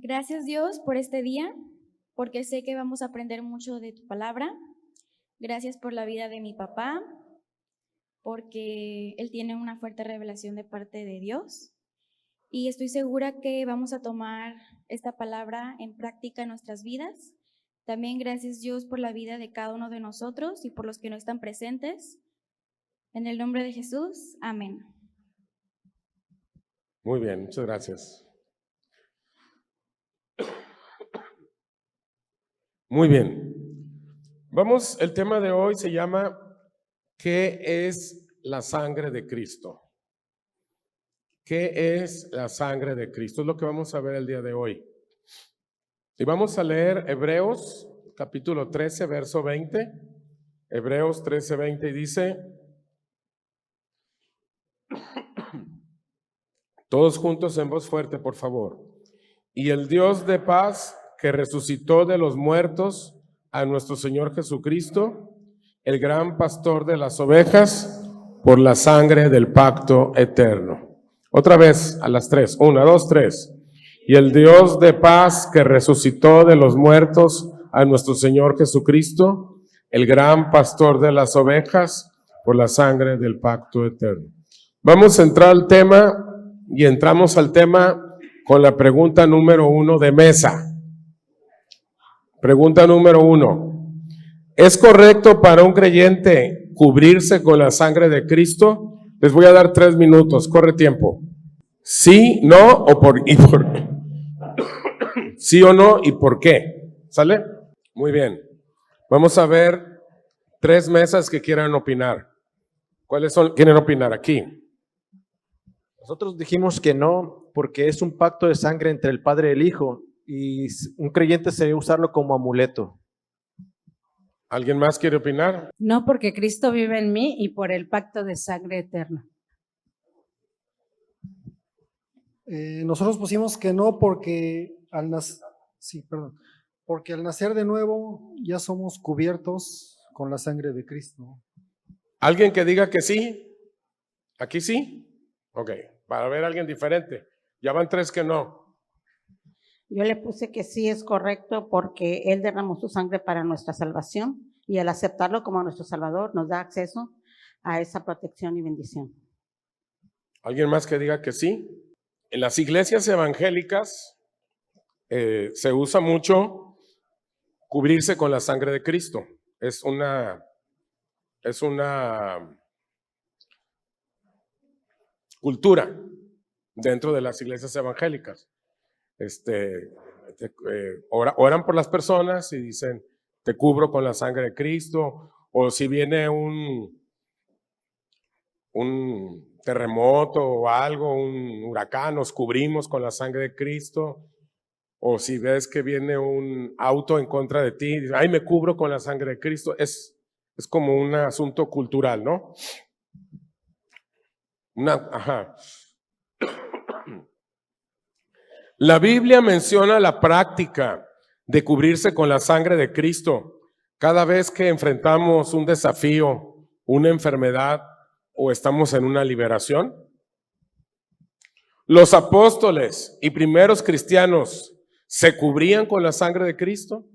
Gracias Dios por este día, porque sé que vamos a aprender mucho de tu palabra. Gracias por la vida de mi papá, porque él tiene una fuerte revelación de parte de Dios. Y estoy segura que vamos a tomar esta palabra en práctica en nuestras vidas. También gracias Dios por la vida de cada uno de nosotros y por los que no están presentes. En el nombre de Jesús, amén. Muy bien, muchas gracias. Muy bien. El tema de hoy se llama ¿qué es la sangre de Cristo? ¿Qué es la sangre de Cristo? Es lo que vamos a ver el día de hoy. Y vamos a leer Hebreos capítulo 13, verso 20. Hebreos 13, 20 y dice, todos juntos en voz fuerte, por favor. Y el Dios de paz que resucitó de los muertos a nuestro Señor Jesucristo, el gran pastor de las ovejas, por la sangre del pacto eterno. Otra vez a las 3, 1, 2, 3. Y el Dios de paz que resucitó de los muertos a nuestro Señor Jesucristo, el gran pastor de las ovejas, por la sangre del pacto eterno. Vamos a entrar al tema y entramos al tema con la pregunta número 1 de mesa. Pregunta número 1. ¿Es correcto para un creyente cubrirse con la sangre de Cristo? Les voy a dar 3 minutos, corre tiempo. Sí, no, sí o no y por qué. ¿Sale? Muy bien. Vamos a ver 3 mesas que quieran opinar. ¿Cuáles son? ¿Quieren opinar aquí? Nosotros dijimos que no, porque es un pacto de sangre entre el Padre y el Hijo, y un creyente se debe usarlo como amuleto. ¿Alguien más quiere opinar? No, porque Cristo vive en mí y por el pacto de sangre eterna. Nosotros pusimos que no porque porque al nacer de nuevo ya somos cubiertos con la sangre de Cristo. ¿Alguien que diga que sí? ¿Aquí sí? Ok, para ver a alguien diferente. Ya van 3 que no. Yo le puse que sí es correcto porque Él derramó su sangre para nuestra salvación y al aceptarlo como nuestro Salvador nos da acceso a esa protección y bendición. ¿Alguien más que diga que sí? En las iglesias evangélicas se usa mucho cubrirse con la sangre de Cristo. Es una cultura dentro de las iglesias evangélicas. Oran por las personas y dicen, te cubro con la sangre de Cristo, o si viene un terremoto o algo, un huracán, nos cubrimos con la sangre de Cristo, o si ves que viene un auto en contra de ti, dices, ay, me cubro con la sangre de Cristo. Es como un asunto cultural, ¿no? La Biblia menciona la práctica de cubrirse con la sangre de Cristo cada vez que enfrentamos un desafío, una enfermedad o estamos en una liberación. Los apóstoles y primeros cristianos se cubrían con la sangre de Cristo.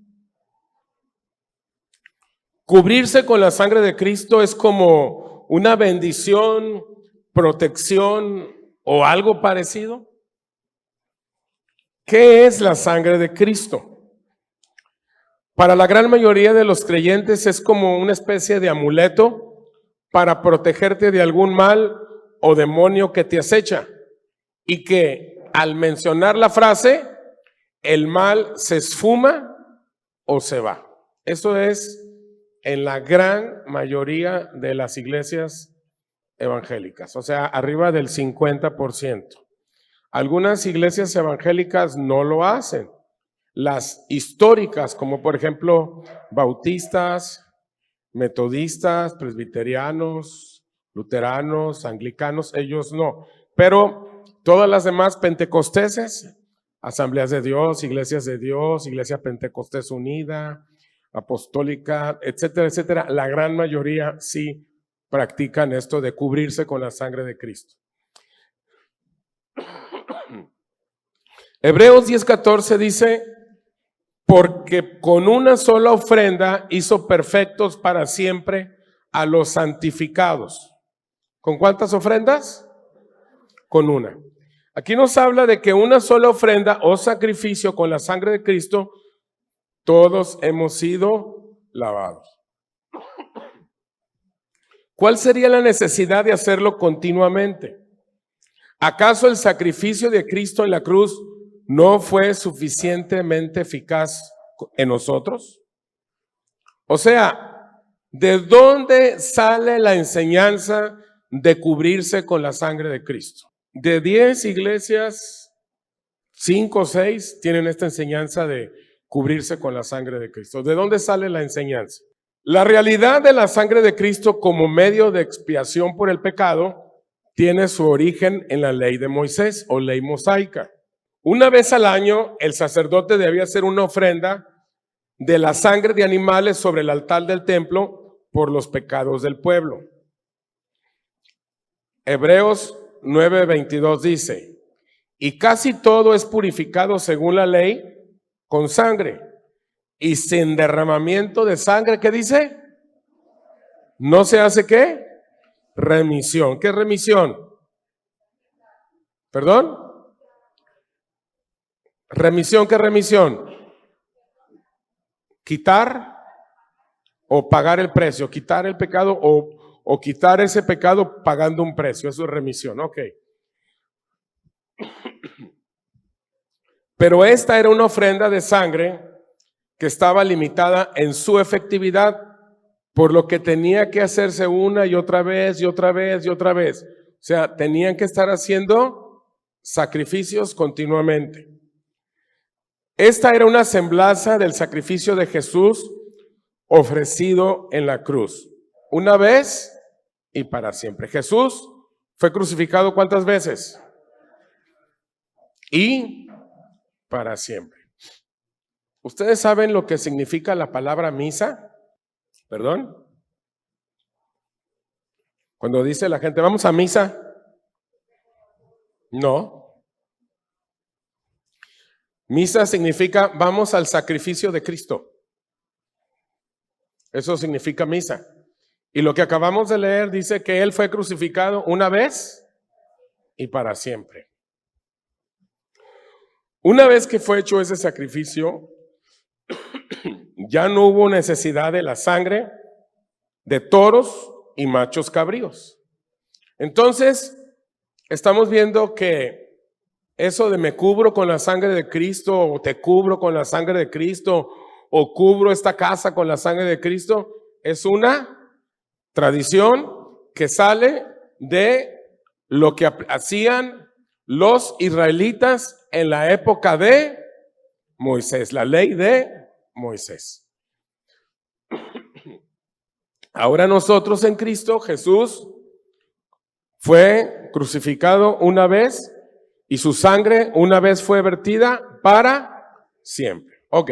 Cubrirse con la sangre de Cristo es como una bendición, protección o algo parecido. ¿Qué es la sangre de Cristo? Para la gran mayoría de los creyentes es como una especie de amuleto para protegerte de algún mal o demonio que te acecha, y que al mencionar la frase, el mal se esfuma o se va. Eso es en la gran mayoría de las iglesias evangélicas, o sea, arriba del 50%. Algunas iglesias evangélicas no lo hacen. Las históricas, como por ejemplo bautistas, metodistas, presbiterianos, luteranos, anglicanos, ellos no. Pero todas las demás pentecosteses, asambleas de Dios, Iglesia Pentecostés Unida, apostólica, etcétera, etcétera, la gran mayoría sí practican esto de cubrirse con la sangre de Cristo. Hebreos 10:14 dice, porque con una sola ofrenda hizo perfectos para siempre a los santificados. ¿Con cuántas ofrendas? Con una. Aquí nos habla de que una sola ofrenda o sacrificio con la sangre de Cristo, todos hemos sido lavados. ¿Cuál sería la necesidad de hacerlo continuamente? ¿Acaso el sacrificio de Cristo en la cruz no fue suficientemente eficaz en nosotros? O sea, ¿de dónde sale la enseñanza de cubrirse con la sangre de Cristo? De 10 iglesias, 5 o 6 tienen esta enseñanza de cubrirse con la sangre de Cristo. ¿De dónde sale la enseñanza? La realidad de la sangre de Cristo como medio de expiación por el pecado tiene su origen en la ley de Moisés o ley mosaica. Una vez al año, el sacerdote debía hacer una ofrenda de la sangre de animales sobre el altar del templo por los pecados del pueblo. Hebreos 9:22 dice, y casi todo es purificado según la ley con sangre, y sin derramamiento de sangre, ¿qué dice? No se hace ¿qué? Remisión. ¿Qué es remisión? ¿Perdón? Remisión, ¿qué remisión? Quitar o pagar el precio, quitar el pecado o quitar ese pecado pagando un precio, eso es remisión, ok. Pero esta era una ofrenda de sangre que estaba limitada en su efectividad, por lo que tenía que hacerse una y otra vez y otra vez y otra vez. O sea, tenían que estar haciendo sacrificios continuamente. Esta era una semblanza del sacrificio de Jesús ofrecido en la cruz, una vez y para siempre. Jesús fue crucificado ¿cuántas veces? Y para siempre. ¿Ustedes saben lo que significa la palabra misa? ¿Perdón? Cuando dice la gente, ¿vamos a misa? No. Misa significa vamos al sacrificio de Cristo. Eso significa misa. Y lo que acabamos de leer dice que Él fue crucificado una vez y para siempre. Una vez que fue hecho ese sacrificio, ya no hubo necesidad de la sangre de toros y machos cabríos. Entonces, estamos viendo que eso de me cubro con la sangre de Cristo, o te cubro con la sangre de Cristo, o cubro esta casa con la sangre de Cristo, es una tradición que sale de lo que hacían los israelitas en la época de Moisés, la ley de Moisés. Ahora nosotros en Cristo, Jesús fue crucificado una vez y su sangre una vez fue vertida para siempre. Ok,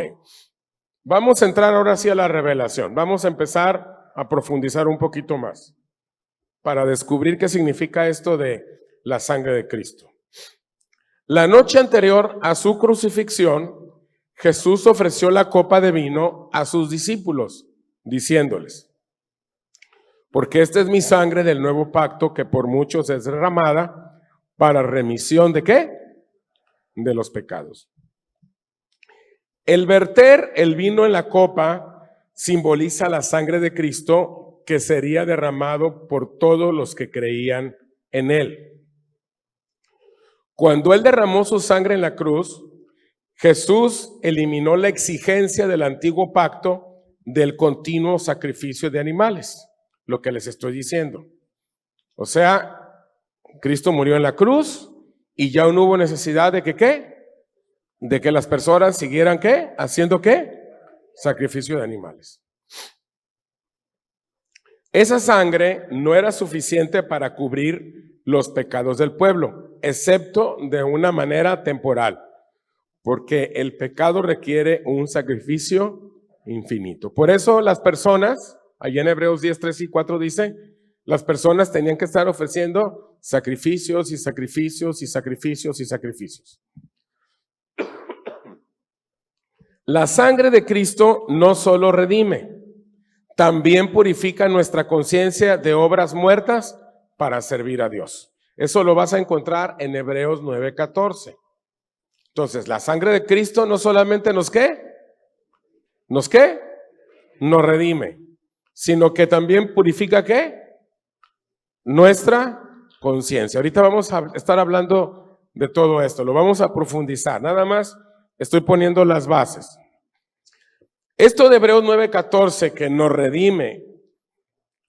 vamos a entrar ahora sí a la revelación. Vamos a empezar a profundizar un poquito más para descubrir qué significa esto de la sangre de Cristo. La noche anterior a su crucifixión, Jesús ofreció la copa de vino a sus discípulos, diciéndoles, porque esta es mi sangre del nuevo pacto que por muchos es derramada para remisión ¿de qué? De los pecados. El verter el vino en la copa simboliza la sangre de Cristo que sería derramado por todos los que creían en Él. Cuando Él derramó su sangre en la cruz, Jesús eliminó la exigencia del antiguo pacto del continuo sacrificio de animales, lo que les estoy diciendo. O sea, Cristo murió en la cruz y ya no hubo necesidad de que ¿qué? De que las personas siguieran ¿qué? Haciendo ¿qué? Sacrificio de animales. Esa sangre no era suficiente para cubrir los pecados del pueblo, excepto de una manera temporal, porque el pecado requiere un sacrificio infinito. Por eso las personas, allá en Hebreos 10, 3 y 4 dice, las personas tenían que estar ofreciendo sacrificios y sacrificios y sacrificios y sacrificios. La sangre de Cristo no solo redime, también purifica nuestra conciencia de obras muertas para servir a Dios. Eso lo vas a encontrar en Hebreos 9:14. Entonces, la sangre de Cristo no solamente nos ¿qué? ¿Nos qué? Nos redime, sino que también purifica ¿qué? Nuestra conciencia. Ahorita vamos a estar hablando de todo esto, lo vamos a profundizar. Nada más estoy poniendo las bases. Esto de Hebreos 9:14 que nos redime,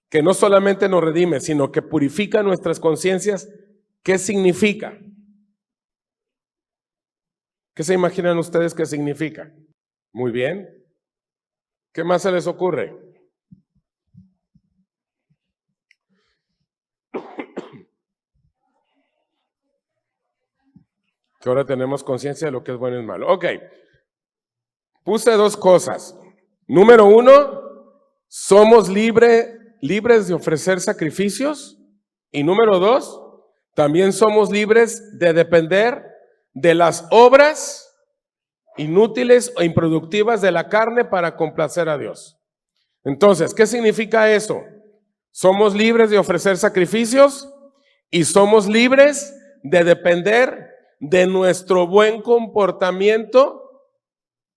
que no solamente nos redime, sino que purifica nuestras conciencias, ¿qué significa? ¿Qué se imaginan ustedes que significa? Muy bien. ¿Qué más se les ocurre? Que ahora tenemos conciencia de lo que es bueno y malo. Ok. Puse dos cosas. Número uno, somos libres de ofrecer sacrificios. Y número dos, también somos libres de depender de las obras inútiles o improductivas de la carne para complacer a Dios. Entonces, ¿qué significa eso? Somos libres de ofrecer sacrificios y somos libres de depender de nuestro buen comportamiento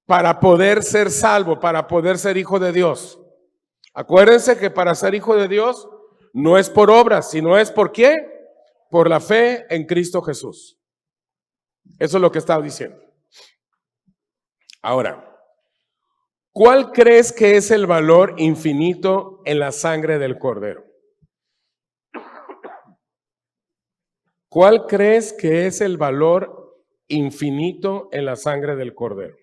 para poder ser salvo, para poder ser hijo de Dios. Acuérdense que para ser hijo de Dios no es por obras, sino es ¿por qué? Por la fe en Cristo Jesús. Eso es lo que estaba diciendo. Ahora, ¿cuál crees que es el valor infinito en la sangre del Cordero? ¿Cuál crees que es el valor infinito en la sangre del Cordero?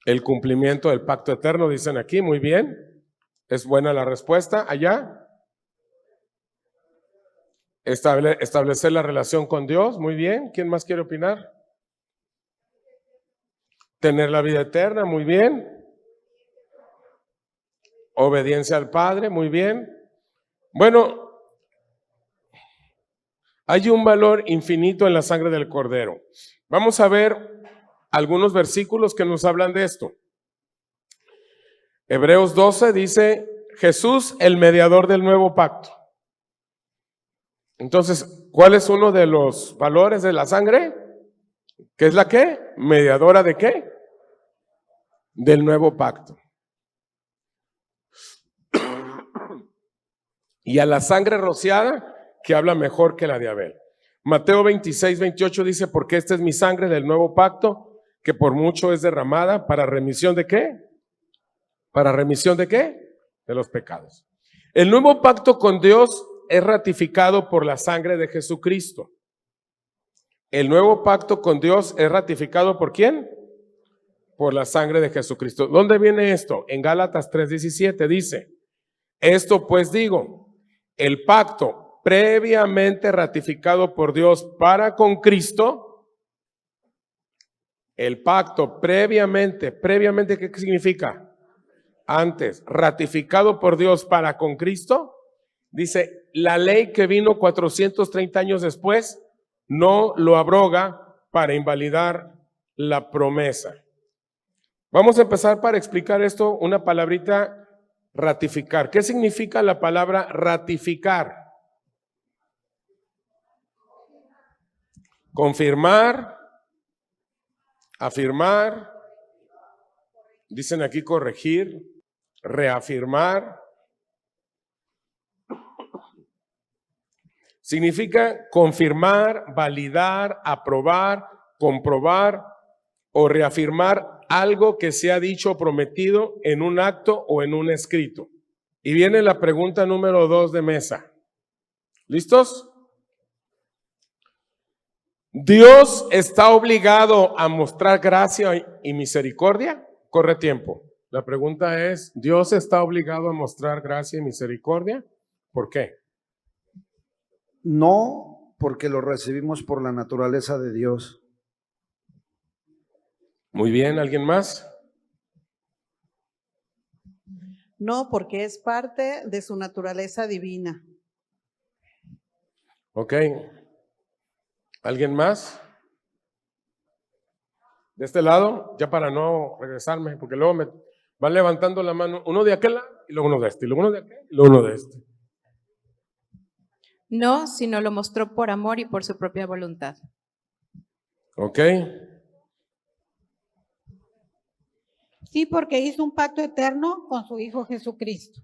El cumplimiento del pacto eterno, dicen aquí, muy bien. Es buena la respuesta. Allá. Establecer la relación con Dios, muy bien. ¿Quién más quiere opinar? Tener la vida eterna, muy bien. Obediencia al Padre, muy bien. Bueno, hay un valor infinito en la sangre del Cordero. Vamos a ver algunos versículos que nos hablan de esto. Hebreos 12 dice, Jesús, el mediador del nuevo pacto. Entonces, ¿cuál es uno de los valores de la sangre? ¿Qué es la qué? ¿Mediadora de qué? Del nuevo pacto. Y a la sangre rociada, que habla mejor que la de Abel. Mateo 26:28 dice, porque esta es mi sangre del nuevo pacto, que por mucho es derramada para remisión de qué? ¿Para remisión de qué? De los pecados. El nuevo pacto con Dios es ratificado por la sangre de Jesucristo. El nuevo pacto con Dios es ratificado ¿por quién? Por la sangre de Jesucristo. ¿Dónde viene esto? En Gálatas 3:17 dice, esto pues digo, el pacto previamente ratificado por Dios para con Cristo, el pacto previamente, ¿qué significa? Antes, ratificado por Dios para con Cristo, dice, la ley que vino 430 años después, no lo abroga para invalidar la promesa. Vamos a empezar para explicar esto, una palabrita, ratificar. ¿Qué significa la palabra ratificar? Confirmar, afirmar, dicen aquí corregir, reafirmar. Significa confirmar, validar, aprobar, comprobar o reafirmar algo que se ha dicho o prometido en un acto o en un escrito. Y viene la pregunta número 2 de mesa. ¿Listos? ¿Dios está obligado a mostrar gracia y misericordia? Corre tiempo. La pregunta es, ¿Dios está obligado a mostrar gracia y misericordia? ¿Por qué? No, porque lo recibimos por la naturaleza de Dios. Muy bien, ¿alguien más? No, porque es parte de su naturaleza divina. Ok. ¿Alguien más? De este lado, ya para no regresarme, porque luego me van levantando la mano, uno de aquel lado, y luego uno de este, y luego uno de aquel, y luego uno de este. No, sino lo mostró por amor y por su propia voluntad. ¿Ok? Sí, porque hizo un pacto eterno con su Hijo Jesucristo.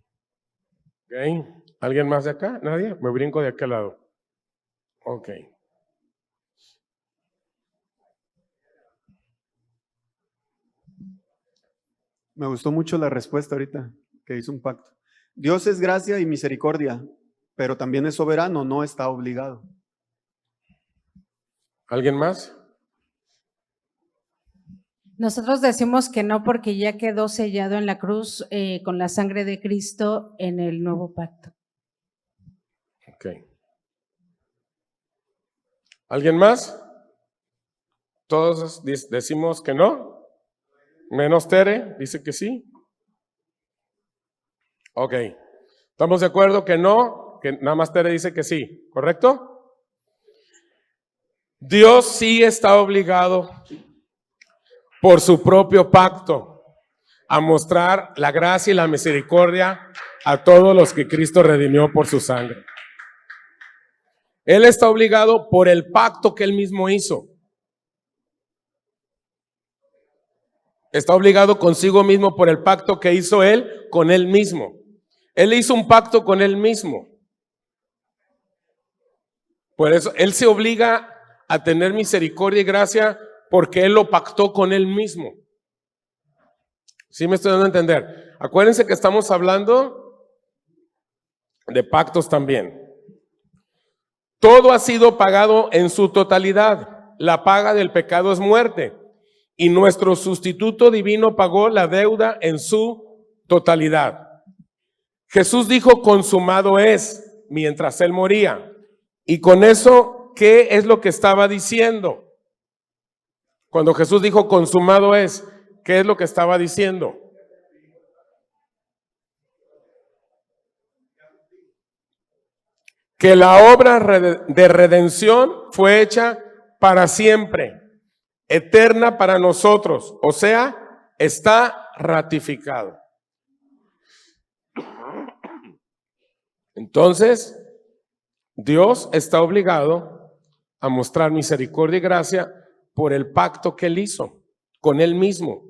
¿Ok? ¿Alguien más de acá? ¿Nadie? Me brinco de aquel lado. Ok. Me gustó mucho la respuesta ahorita, que hizo un pacto. Dios es gracia y misericordia, pero también es soberano, no está obligado. ¿Alguien más? Nosotros decimos que no porque ya quedó sellado en la cruz con la sangre de Cristo en el nuevo pacto. Ok. ¿Alguien más? Todos decimos que no. Menos Tere, dice que sí. Ok. ¿Estamos de acuerdo que no? Que nada más Tere dice que sí, ¿correcto? Dios sí está obligado por su propio pacto a mostrar la gracia y la misericordia a todos los que Cristo redimió por su sangre. Él está obligado por el pacto que él mismo hizo. Está obligado consigo mismo por el pacto que hizo él con él mismo. Él hizo un pacto con él mismo. Por eso él se obliga a tener misericordia y gracia porque él lo pactó con él mismo. ¿Sí me estoy dando a entender? Acuérdense que estamos hablando de pactos también. Todo ha sido pagado en su totalidad. La paga del pecado es muerte. Y nuestro sustituto divino pagó la deuda en su totalidad. Jesús dijo, consumado es, mientras él moría. Y con eso, ¿qué es lo que estaba diciendo? Cuando Jesús dijo, consumado es, ¿qué es lo que estaba diciendo? Que la obra de redención fue hecha para siempre, eterna para nosotros, o sea, está ratificado. Entonces, Dios está obligado a mostrar misericordia y gracia por el pacto que él hizo con él mismo.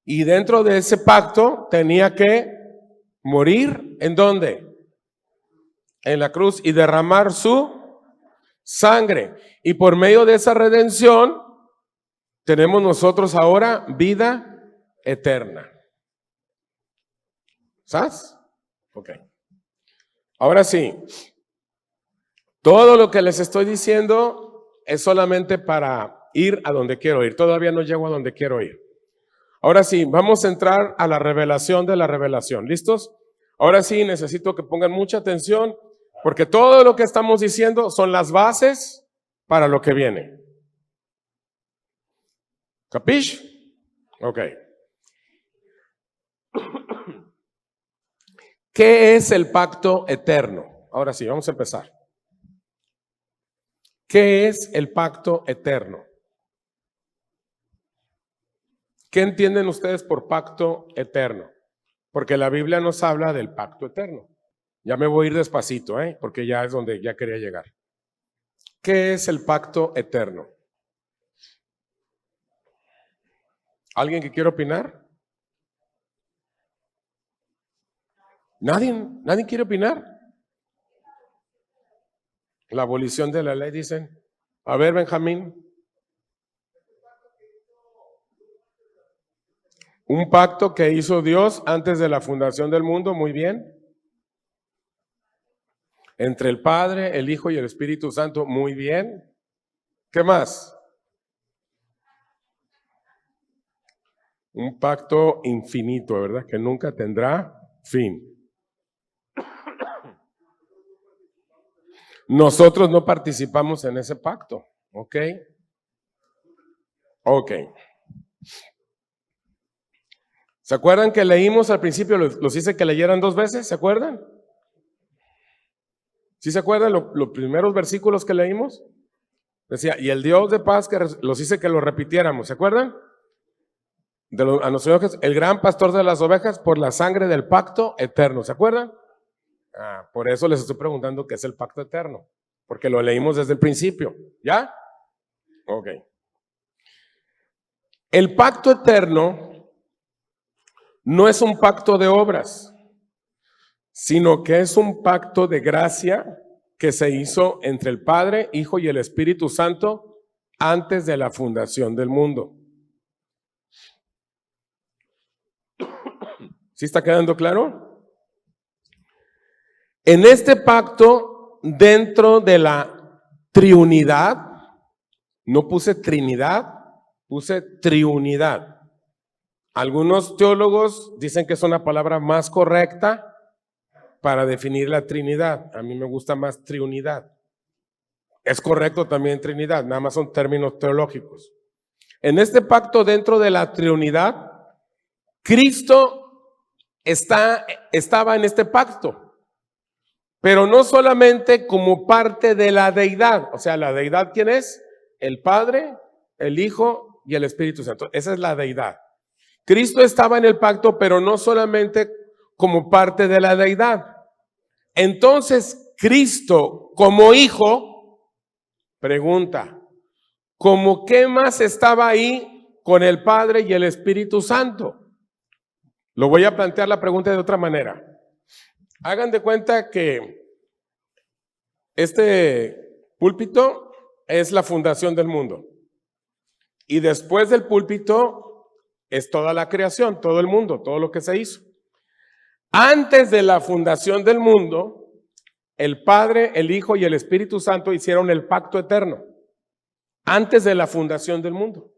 Y dentro de ese pacto tenía que morir, ¿en dónde? En la cruz, y derramar su sangre. Y por medio de esa redención tenemos nosotros ahora vida eterna. ¿Sabes? Ok. Ahora sí, todo lo que les estoy diciendo es solamente para ir a donde quiero ir. Todavía no llego a donde quiero ir. Ahora sí, vamos a entrar a la revelación de la revelación. ¿Listos? Ahora sí, necesito que pongan mucha atención porque todo lo que estamos diciendo son las bases para lo que viene. ¿Capish? Ok. ¿Qué es el pacto eterno? Ahora sí, vamos a empezar. ¿Qué es el pacto eterno? ¿Qué entienden ustedes por pacto eterno? Porque la Biblia nos habla del pacto eterno. Ya me voy a ir despacito, porque ya es donde ya quería llegar. ¿Qué es el pacto eterno? ¿Alguien que quiera opinar? ¿Nadie quiere opinar? La abolición de la ley, dicen. A ver, Benjamín. Un pacto que hizo Dios antes de la fundación del mundo, muy bien. Entre el Padre, el Hijo y el Espíritu Santo, muy bien. ¿Qué más? Un pacto infinito, ¿verdad? Que nunca tendrá fin. Nosotros no participamos en ese pacto, ¿ok? Ok. ¿Se acuerdan que leímos al principio, los hice que leyeran 2 veces? ¿Se acuerdan? ¿Sí se acuerdan los primeros versículos que leímos? Decía, y el Dios de paz que los hice que lo repitiéramos, ¿se acuerdan? A nuestro Señor Jesús, el gran pastor de las ovejas por la sangre del pacto eterno, ¿se acuerdan? Por eso les estoy preguntando qué es el pacto eterno, porque lo leímos desde el principio, ¿ya? Ok. El pacto eterno no es un pacto de obras, sino que es un pacto de gracia que se hizo entre el Padre, Hijo y el Espíritu Santo antes de la fundación del mundo. ¿Sí está quedando claro? En este pacto, dentro de la triunidad, no puse Trinidad, puse triunidad. Algunos teólogos dicen que es una palabra más correcta para definir la Trinidad. A mí me gusta más triunidad. Es correcto también Trinidad, nada más son términos teológicos. En este pacto, dentro de la triunidad, Cristo estaba en este pacto, pero no solamente como parte de la deidad. O sea, la deidad, ¿quién es? El Padre, el Hijo y el Espíritu Santo. Esa es la deidad. Cristo estaba en el pacto, pero no solamente como parte de la deidad. Entonces, Cristo como Hijo, pregunta, ¿cómo qué más estaba ahí con el Padre y el Espíritu Santo? Lo voy a plantear la pregunta de otra manera. Hagan de cuenta que este púlpito es la fundación del mundo. Y después del púlpito es toda la creación, todo el mundo, todo lo que se hizo. Antes de la fundación del mundo, el Padre, el Hijo y el Espíritu Santo hicieron el pacto eterno. Antes de la fundación del mundo.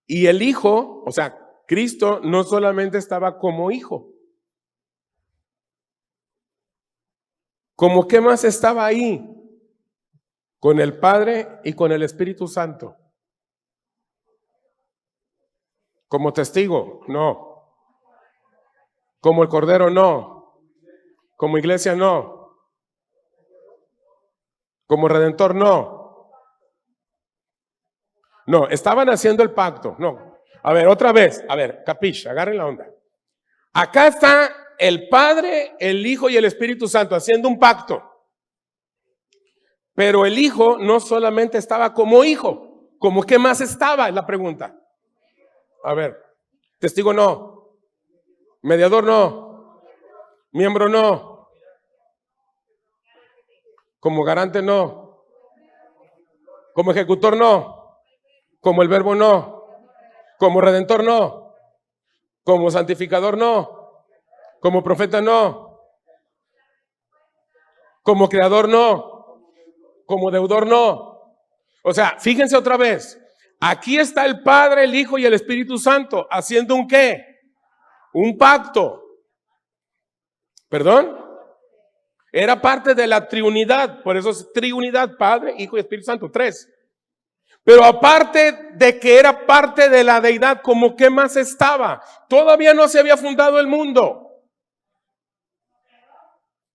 Y el Hijo, o sea, Cristo no solamente estaba como Hijo. ¿Cómo qué más estaba ahí? Con el Padre y con el Espíritu Santo. Como testigo, no. Como el Cordero, no. Como iglesia, no. Como Redentor, no. No, estaban haciendo el pacto, no. A ver, otra vez, a ver, capiche, agarren la onda. Acá está el Padre, el Hijo y el Espíritu Santo haciendo un pacto. Pero el Hijo no solamente estaba como Hijo, ¿como qué más estaba? Es la pregunta. A ver, testigo no, mediador no, miembro no, como garante no, como ejecutor no, como el verbo no. Como redentor no, como santificador no, como profeta no, como creador no, como deudor no. O sea, fíjense otra vez, aquí está el Padre, el Hijo y el Espíritu Santo haciendo un ¿qué? Un pacto. ¿Perdón? Era parte de la triunidad, por eso es triunidad, Padre, Hijo y Espíritu Santo, 3. Pero aparte de que era parte de la deidad, ¿cómo qué más estaba? Todavía no se había fundado el mundo.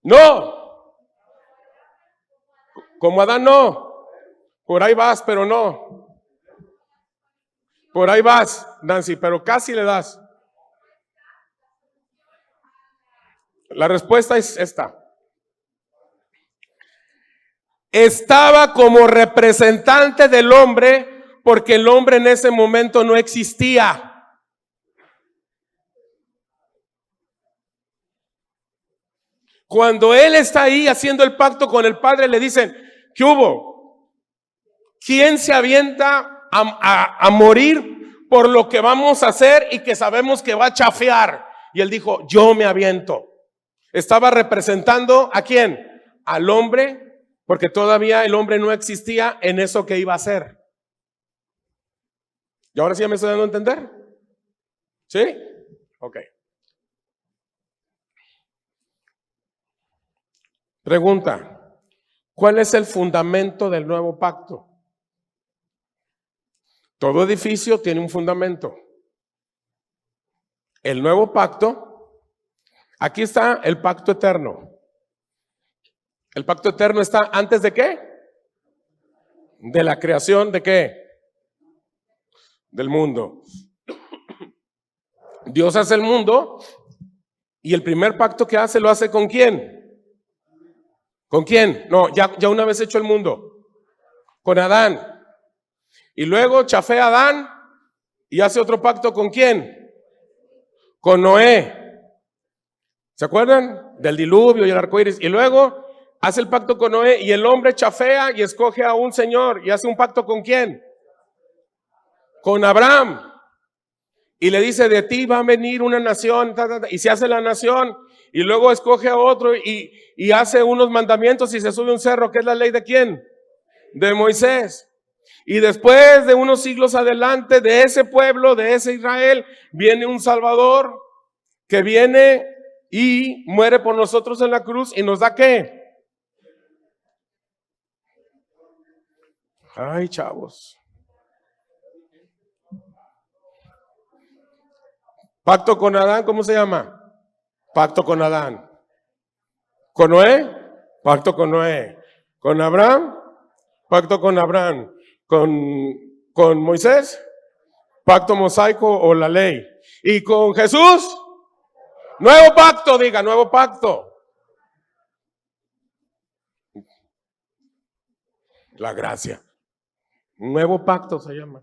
No. Como Adán no. Por ahí vas, pero no. Por ahí vas, Nancy, pero casi le das. La respuesta es esta. Estaba como representante del hombre porque el hombre en ese momento no existía. Cuando él está ahí haciendo el pacto con el Padre, le dicen, ¿qué hubo? ¿Quién se avienta a morir por lo que vamos a hacer y que sabemos que va a chafear? Y él dijo, yo me aviento. Estaba representando ¿a quién? Al hombre. Porque todavía el hombre no existía en eso que iba a hacer. ¿Y ahora sí ya me estoy dando a entender? ¿Sí? Ok. Pregunta, ¿cuál es el fundamento del nuevo pacto? Todo edificio tiene un fundamento. El nuevo pacto, aquí está el pacto eterno. ¿El pacto eterno está antes de qué? De la creación ¿de qué? Del mundo. Dios hace el mundo y el primer pacto que hace, ¿lo hace con quién? ¿Con quién? No, ya una vez hecho el mundo. Con Adán. Y luego chafea a Adán y hace otro pacto ¿con quién? Con Noé. ¿Se acuerdan? Del diluvio y el arco iris. Y luego hace el pacto con Noé y el hombre chafea y escoge a un señor y hace un pacto ¿con quién? Con Abraham. Y le dice, de ti va a venir una nación, y se hace la nación, y luego escoge a otro y hace unos mandamientos y se sube a un cerro, que es la ley ¿de quién? De Moisés. Y después de unos siglos adelante, de ese pueblo, de ese Israel, viene un Salvador que viene y muere por nosotros en la cruz y nos da ¿qué? Ay, chavos. Pacto con Adán, ¿cómo se llama? Pacto con Adán. ¿Con Noé? Pacto con Noé. ¿Con Abraham? Pacto con Abraham. ¿Con Moisés? Pacto mosaico o la ley. ¿Y con Jesús? Nuevo pacto, diga, nuevo pacto. La gracia. Nuevo pacto se llama.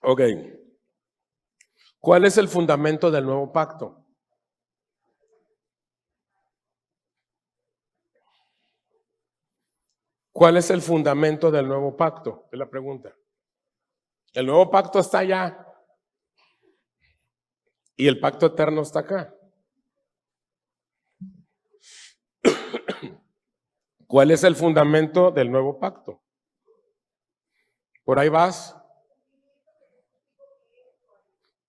Ok. ¿Cuál es el fundamento del nuevo pacto? ¿Cuál es el fundamento del nuevo pacto? Es la pregunta. El nuevo pacto está allá y el pacto eterno está acá. ¿Cuál es el fundamento del nuevo pacto? ¿Por ahí vas?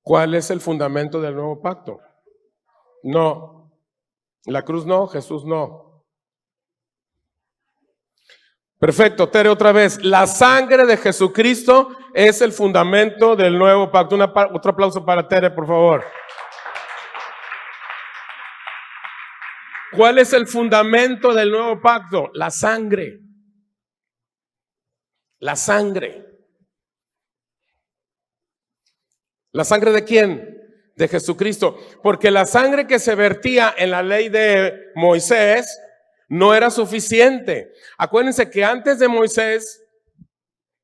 ¿Cuál es el fundamento del nuevo pacto? No. La cruz no, Jesús no. Perfecto, Tere, otra vez. La sangre de Jesucristo es el fundamento del nuevo pacto. Otro aplauso para Tere, por favor. ¿Cuál es el fundamento del nuevo pacto? La sangre. La sangre. ¿La sangre de quién? De Jesucristo. Porque la sangre que se vertía en la ley de Moisés no era suficiente. Acuérdense que antes de Moisés,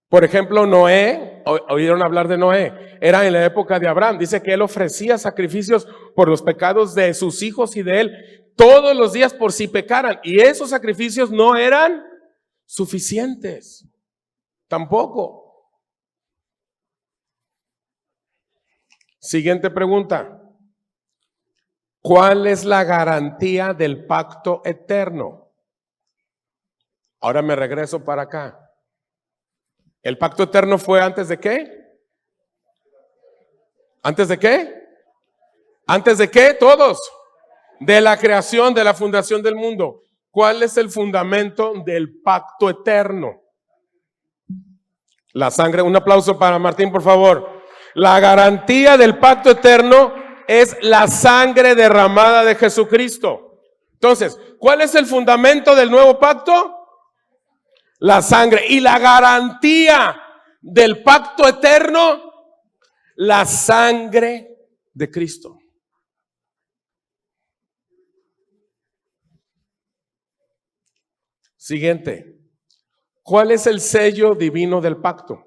por ejemplo, Noé, oyeron hablar de Noé, era en la época de Abraham. Dice que él ofrecía sacrificios por los pecados de sus hijos y de él todos los días por si pecaran. Y esos sacrificios no eran suficientes. Tampoco. Siguiente pregunta. ¿Cuál es la garantía del pacto eterno? Ahora me regreso para acá. ¿El pacto eterno fue antes de qué? ¿Antes de qué? ¿Antes de qué? Todos. De la creación, de la fundación del mundo. ¿Cuál es el fundamento del pacto eterno? La sangre. Un aplauso para Martín, por favor. La garantía del pacto eterno es la sangre derramada de Jesucristo. Entonces, ¿cuál es el fundamento del nuevo pacto? La sangre. Y la garantía del pacto eterno, la sangre de Cristo. Siguiente. ¿Cuál es el sello divino del pacto?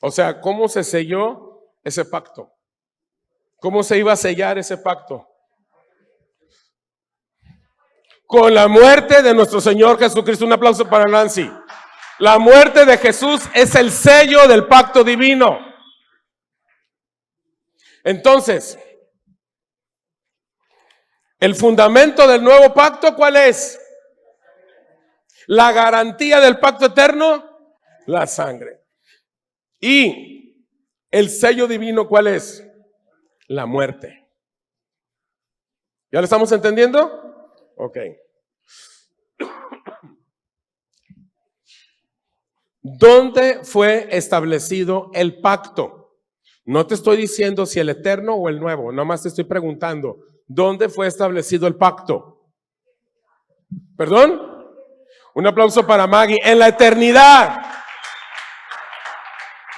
O sea, ¿cómo se selló ese pacto? ¿Cómo se iba a sellar ese pacto? Con la muerte de nuestro Señor Jesucristo. Un aplauso para Nancy. La muerte de Jesús es el sello del pacto divino. Entonces, el fundamento del nuevo pacto, ¿cuál es? La garantía del pacto eterno, la sangre. Y el sello divino, ¿cuál es? La muerte. ¿Ya lo estamos entendiendo? Ok. ¿Dónde fue establecido el pacto? No te estoy diciendo si el eterno o el nuevo, nomás te estoy preguntando, ¿Dónde fue establecido el pacto? ¿Perdón? Un aplauso para Maggie. En la eternidad.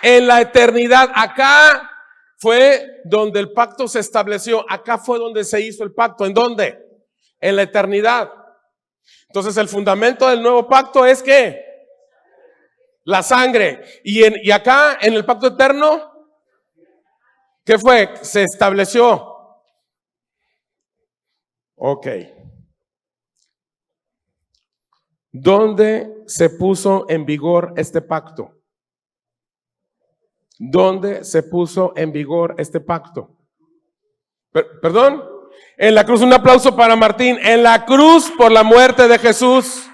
En la eternidad. Acá fue donde el pacto se estableció. Acá fue donde se hizo el pacto. ¿En dónde? En la eternidad. Entonces el fundamento del nuevo pacto es ¿qué? La sangre. Y acá en el pacto eterno, ¿qué fue? Se estableció. Ok. ¿Dónde se puso en vigor este pacto? ¿Dónde se puso en vigor este pacto? ¿Perdón? En la cruz. Un aplauso para Martín. En la cruz por la muerte de Jesús.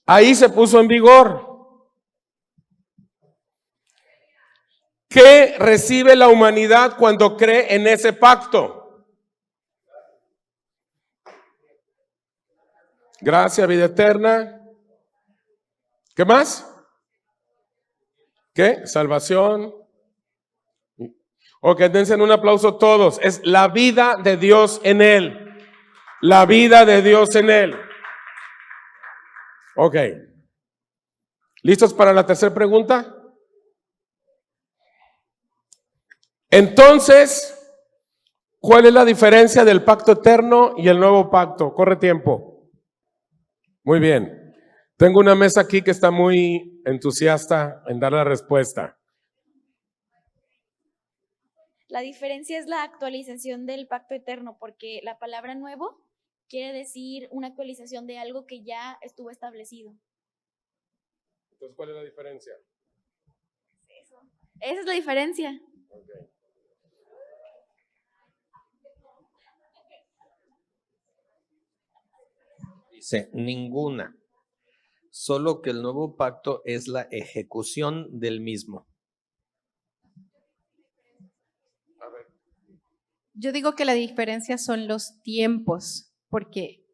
Ahí se puso en vigor. ¿Qué recibe la humanidad cuando cree en ese pacto? Gracia, vida eterna. ¿Qué más? ¿Qué? Salvación. Ok, dense un aplauso todos. Es la vida de Dios en él. La vida de Dios en él. Ok. ¿Listos para la tercera pregunta? Entonces, ¿cuál es la diferencia del pacto eterno y el nuevo pacto? Corre tiempo. Muy bien. Tengo una mesa aquí que está muy entusiasta en dar la respuesta. La diferencia es la actualización del pacto eterno, porque la palabra nuevo quiere decir una actualización de algo que ya estuvo establecido. Entonces, ¿cuál es la diferencia? Esa es la diferencia. Okay. Dice, ninguna. Solo que el nuevo pacto es la ejecución del mismo. Yo digo que la diferencia son los tiempos, porque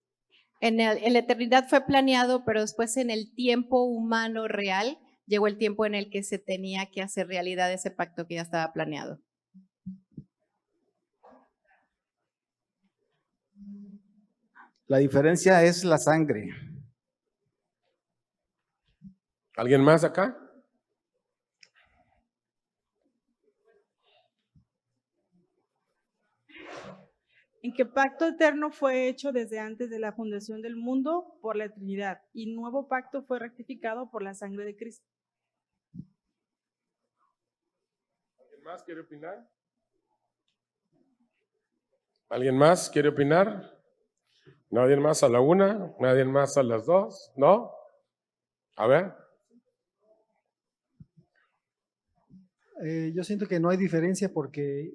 en la eternidad fue planeado, pero después en el tiempo humano real llegó el tiempo en el que se tenía que hacer realidad ese pacto que ya estaba planeado. La diferencia es la sangre. ¿Alguien más acá? En que pacto eterno fue hecho desde antes de la fundación del mundo por la Trinidad, y nuevo pacto fue rectificado por la sangre de Cristo. ¿Alguien más quiere opinar? ¿Alguien más quiere opinar? ¿Nadie más a la 1? ¿Nadie más a las 2? ¿No? A ver. Yo siento que no hay diferencia porque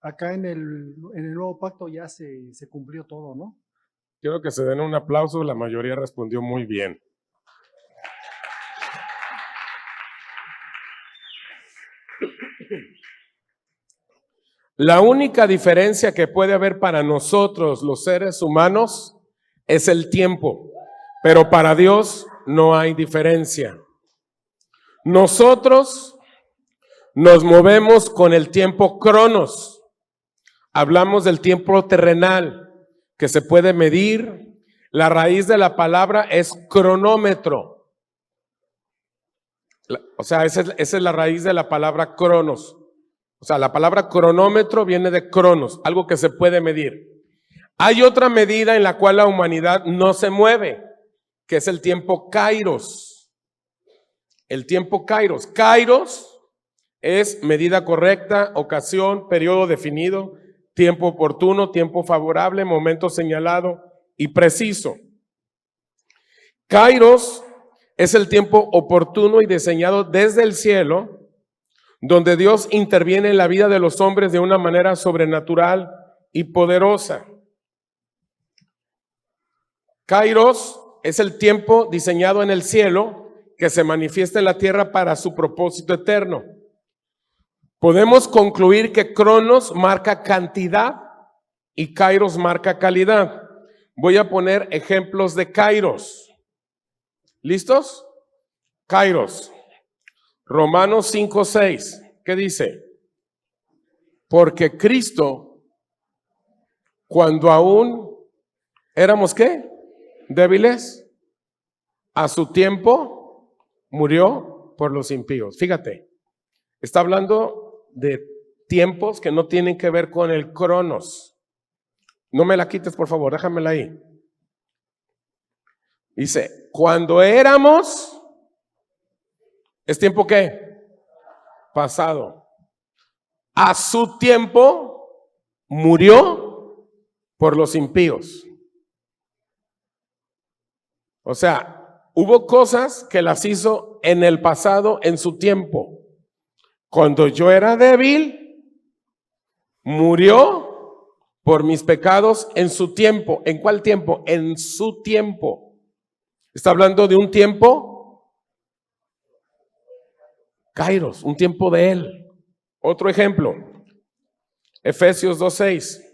acá en el nuevo pacto ya se cumplió todo, ¿no? Quiero que se den un aplauso, la mayoría respondió muy bien. La única diferencia que puede haber para nosotros, los seres humanos, es el tiempo, pero para Dios no hay diferencia. Nosotros nos movemos con el tiempo cronos. Hablamos del tiempo terrenal, que se puede medir. La raíz de la palabra es cronómetro. O sea, esa es la raíz de la palabra cronos. O sea, la palabra cronómetro viene de cronos, algo que se puede medir. Hay otra medida en la cual la humanidad no se mueve, que es el tiempo kairos. El tiempo kairos. Kairos es medida correcta, ocasión, periodo definido, tiempo oportuno, tiempo favorable, momento señalado y preciso. Kairos es el tiempo oportuno y diseñado desde el cielo, donde Dios interviene en la vida de los hombres de una manera sobrenatural y poderosa. Kairos es el tiempo diseñado en el cielo que se manifiesta en la tierra para su propósito eterno. Podemos concluir que Cronos marca cantidad y Kairos marca calidad. Voy a poner ejemplos de Kairos. ¿Listos? Kairos. Romanos 5:6. ¿Qué dice? Porque Cristo cuando aún éramos ¿qué? Débiles, a su tiempo murió por los impíos. Fíjate, está hablando de tiempos que no tienen que ver con el cronos. No me la quites, por favor, déjamela ahí. Dice, cuando éramos, ¿es tiempo qué? Pasado. A su tiempo murió por los impíos. O sea, hubo cosas que las hizo en el pasado, en su tiempo. Cuando yo era débil, murió por mis pecados en su tiempo. ¿En cuál tiempo? En su tiempo. Está hablando de un tiempo Kairos, un tiempo de él. Otro ejemplo, Efesios 2:6.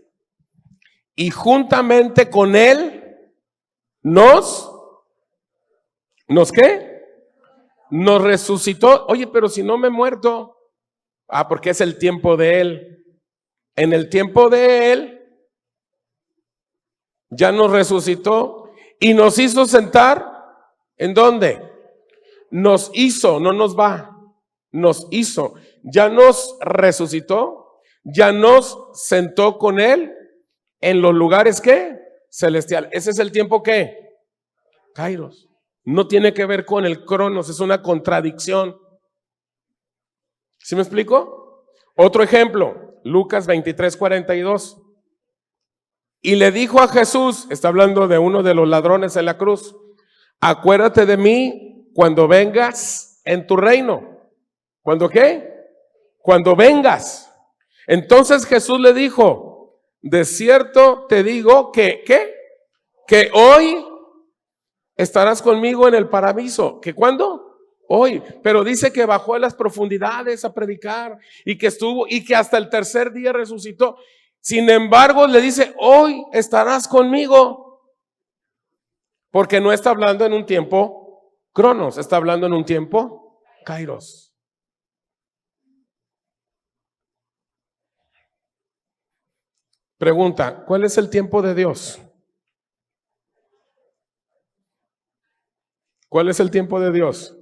Y juntamente con él nos ¿qué? Nos resucitó. Oye, pero si no me he muerto. Porque es el tiempo de él. En el tiempo de él ya nos resucitó y nos hizo sentar. ¿En dónde? Nos hizo, no nos va. Nos hizo. Ya nos resucitó. Ya nos sentó con él en los lugares ¿qué? Celestial. Ese es el tiempo ¿qué? Kairos. No tiene que ver con el cronos, es una contradicción. ¿Sí me explico? Otro ejemplo, Lucas 23:42. Y le dijo a Jesús, está hablando de uno de los ladrones en la cruz, acuérdate de mí cuando vengas en tu reino. ¿Cuándo qué? Cuando vengas. Entonces Jesús le dijo, de cierto te digo que, ¿qué? Que hoy estarás conmigo en el paraíso. ¿Que cuándo? Hoy. Pero dice que bajó a las profundidades a predicar y que estuvo y que hasta el tercer día resucitó. Sin embargo, le dice, hoy estarás conmigo. Porque no está hablando en un tiempo cronos, está hablando en un tiempo kairos. Pregunta, ¿cuál es el tiempo de Dios? ¿Cuál es el tiempo de Dios?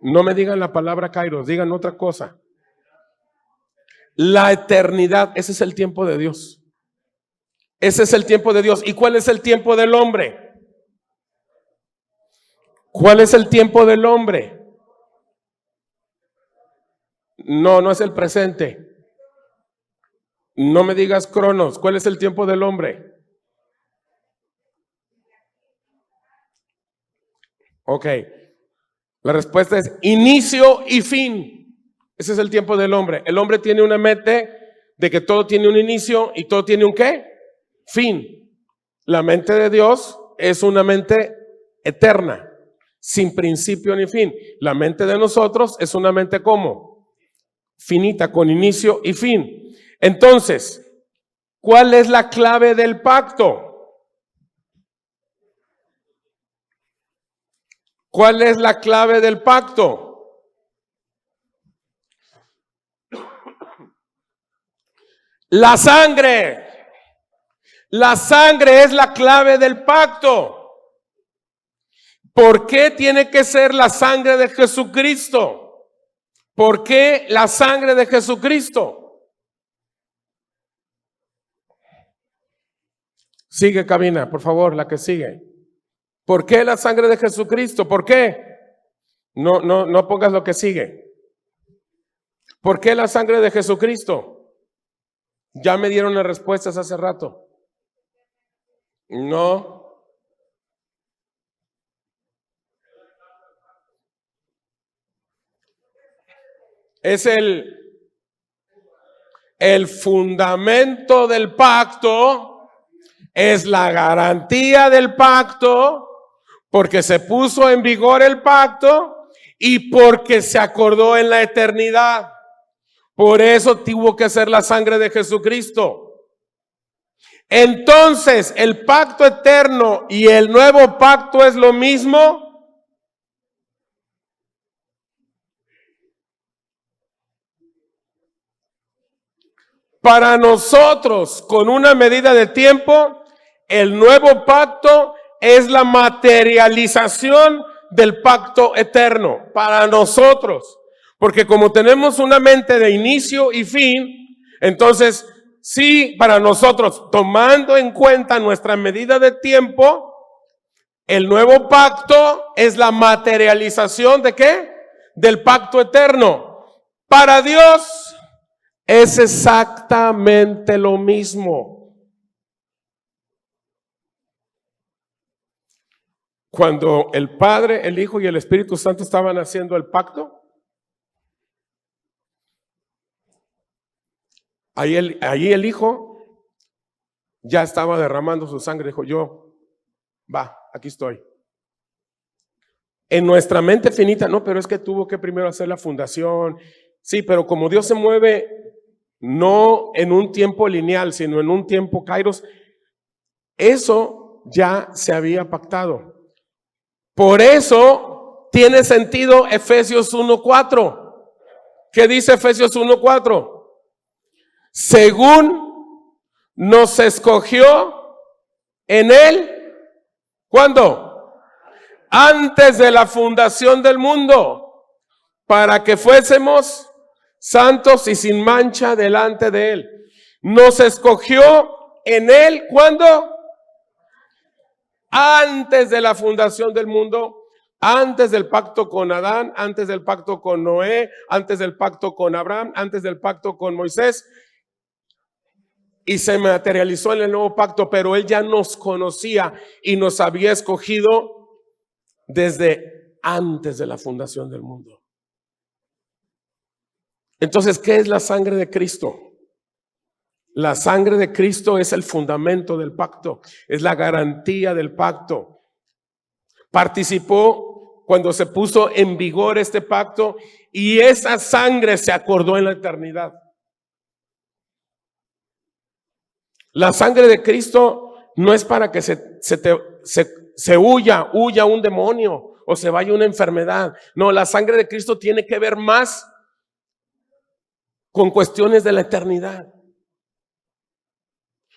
No me digan la palabra kairos, digan otra cosa. La eternidad, ese es el tiempo de Dios. Ese es el tiempo de Dios. ¿Y cuál es el tiempo del hombre? ¿Cuál es el tiempo del hombre? No, no es el presente. No me digas cronos. ¿Cuál es el tiempo del hombre? Ok. La respuesta es inicio y fin. Ese es el tiempo del hombre. El hombre tiene una mente de que todo tiene un inicio y todo tiene un ¿qué? Fin. La mente de Dios es una mente eterna, sin principio ni fin. La mente de nosotros es una mente ¿cómo? Finita, con inicio y fin. Entonces, ¿cuál es la clave del pacto? ¿Cuál es la clave del pacto? La sangre. La sangre es la clave del pacto. ¿Por qué tiene que ser la sangre de Jesucristo? ¿Por qué la sangre de Jesucristo? Sigue, cabina, por favor, la que sigue. ¿Por qué la sangre de Jesucristo? ¿Por qué? No pongas lo que sigue. ¿Por qué la sangre de Jesucristo? Ya me dieron las respuestas hace rato. No. Es el fundamento del pacto. Es la garantía del pacto, porque se puso en vigor el pacto y porque se acordó en la eternidad. Por eso tuvo que ser la sangre de Jesucristo. Entonces, ¿el pacto eterno y el nuevo pacto es lo mismo? Para nosotros, con una medida de tiempo, el nuevo pacto es la materialización del pacto eterno. Para nosotros. Porque como tenemos una mente de inicio y fin, entonces sí, para nosotros, tomando en cuenta nuestra medida de tiempo, el nuevo pacto es la materialización ¿de qué? Del pacto eterno. Para Dios es exactamente lo mismo. Cuando el Padre, el Hijo y el Espíritu Santo estaban haciendo el pacto, ahí el Hijo ya estaba derramando su sangre. Dijo, aquí estoy. En nuestra mente finita, no, pero es que tuvo que primero hacer la fundación. Sí, pero como Dios se mueve no en un tiempo lineal, sino en un tiempo kairos, eso ya se había pactado. Por eso tiene sentido Efesios 1:4. ¿Qué dice Efesios 1:4? Según nos escogió en Él, ¿cuándo? Antes de la fundación del mundo, para que fuésemos santos y sin mancha delante de Él. Nos escogió en Él, ¿cuándo? Antes de la fundación del mundo, antes del pacto con Adán, antes del pacto con Noé, antes del pacto con Abraham, antes del pacto con Moisés, y se materializó en el nuevo pacto, pero Él ya nos conocía y nos había escogido desde antes de la fundación del mundo. Entonces, ¿qué es la sangre de Cristo? La sangre de Cristo es el fundamento del pacto, es la garantía del pacto. Participó cuando se puso en vigor este pacto y esa sangre se acordó en la eternidad. La sangre de Cristo no es para que se huya un demonio o se vaya una enfermedad. No, la sangre de Cristo tiene que ver más con cuestiones de la eternidad.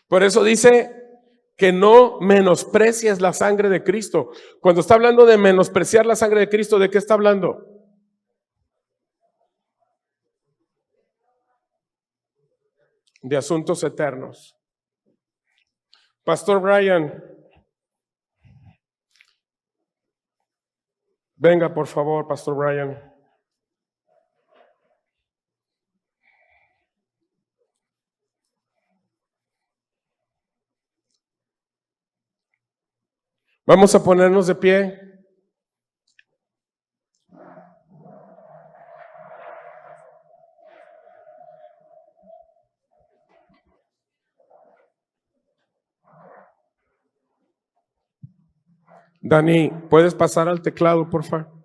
Por eso dice que no menosprecies la sangre de Cristo. Cuando está hablando de menospreciar la sangre de Cristo, ¿de qué está hablando? De asuntos eternos. Pastor Brian, venga por favor, Pastor Brian. Vamos a ponernos de pie. Dani, ¿puedes pasar al teclado, por favor?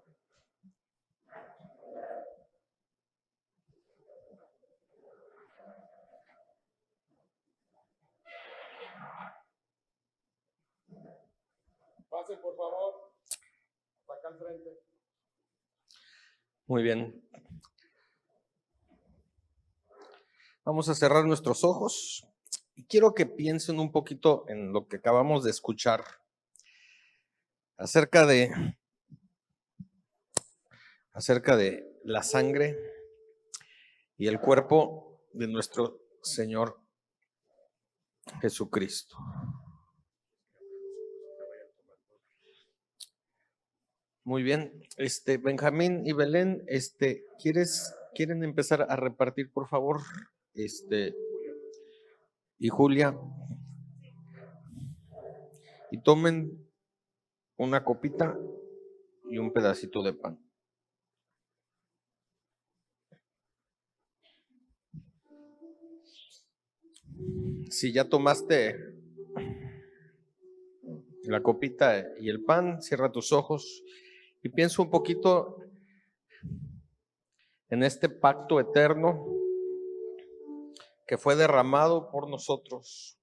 Pase, por favor. Acá al frente. Muy bien. Vamos a cerrar nuestros ojos y quiero que piensen un poquito en lo que acabamos de escuchar acerca de la sangre y el cuerpo de nuestro Señor Jesucristo. Muy bien, Benjamín y Belén, ¿quieren empezar a repartir, por favor? Y Julia, y tomen una copita y un pedacito de pan. Si ya tomaste la copita y el pan, cierra tus ojos y piensa un poquito en este pacto eterno que fue derramado por nosotros.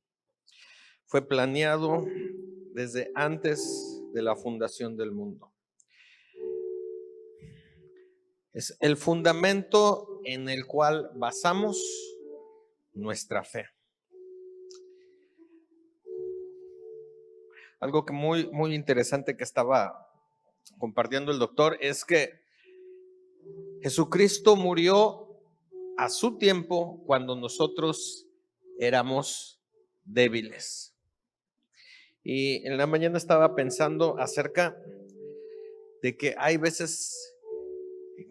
Fue planeado desde antes de la fundación del mundo. Es el fundamento en el cual basamos nuestra fe. Algo que muy interesante que estaba compartiendo el doctor es que Jesucristo murió a su tiempo cuando nosotros éramos débiles. Y en la mañana estaba pensando acerca de que hay veces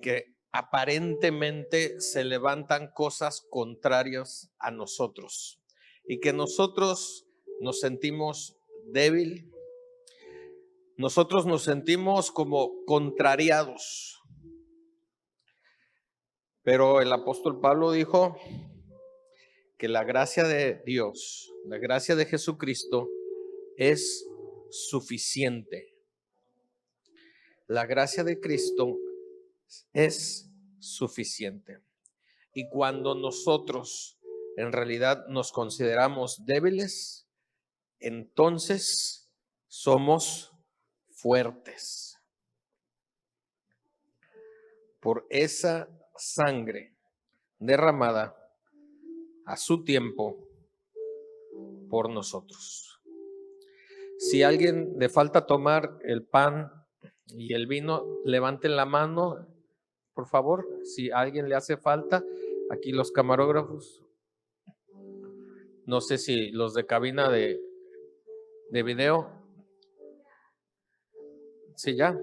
que aparentemente se levantan cosas contrarias a nosotros y que nosotros nos sentimos débil, nosotros nos sentimos como contrariados. Pero el apóstol Pablo dijo que la gracia de Dios, la gracia de Jesucristo es suficiente. La gracia de Cristo es suficiente. Y cuando nosotros en realidad nos consideramos débiles, entonces somos fuertes. Por esa sangre derramada a su tiempo por nosotros. Si a alguien le falta tomar el pan y el vino, levanten la mano, por favor. Si a alguien le hace falta, aquí los camarógrafos, no sé si los de cabina de video, sí, ya,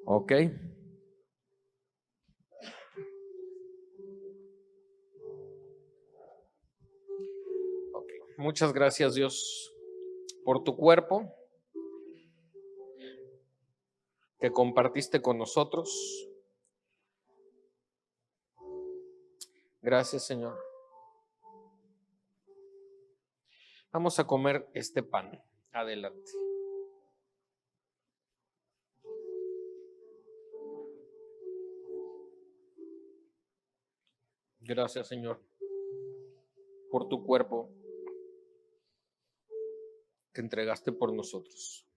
ok. Muchas gracias, Dios, por tu cuerpo que compartiste con nosotros. Gracias, Señor. Vamos a comer este pan. Adelante. Gracias, Señor, por tu cuerpo que entregaste por nosotros.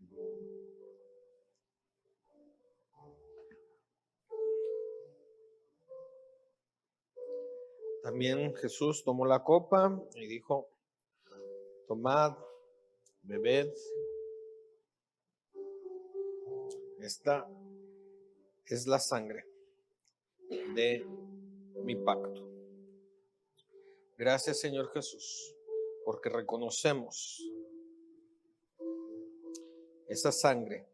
También Jesús tomó la copa y dijo: tomad, bebed, esta es la sangre de mi pacto. Gracias, Señor Jesús, porque reconocemos esa sangre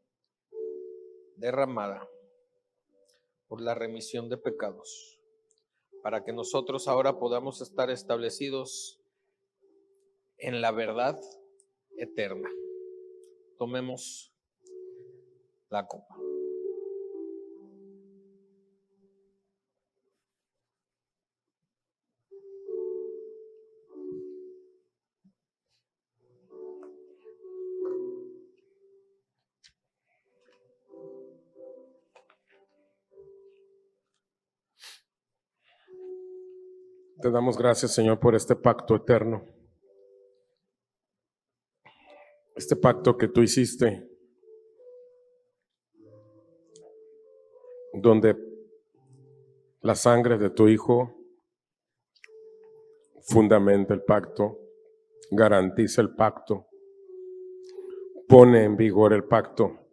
derramada por la remisión de pecados, para que nosotros ahora podamos estar establecidos en la verdad eterna. Tomemos la copa. Te damos gracias, Señor, por este pacto eterno. Este pacto que tú hiciste, donde la sangre de tu Hijo fundamenta el pacto, garantiza el pacto, pone en vigor el pacto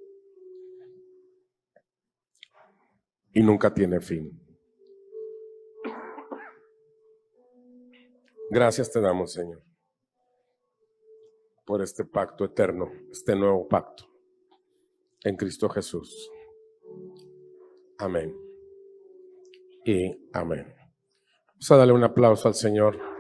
y nunca tiene fin. Gracias te damos, Señor, por este pacto eterno, este nuevo pacto en Cristo Jesús. Amén y amén. Vamos a darle un aplauso al Señor.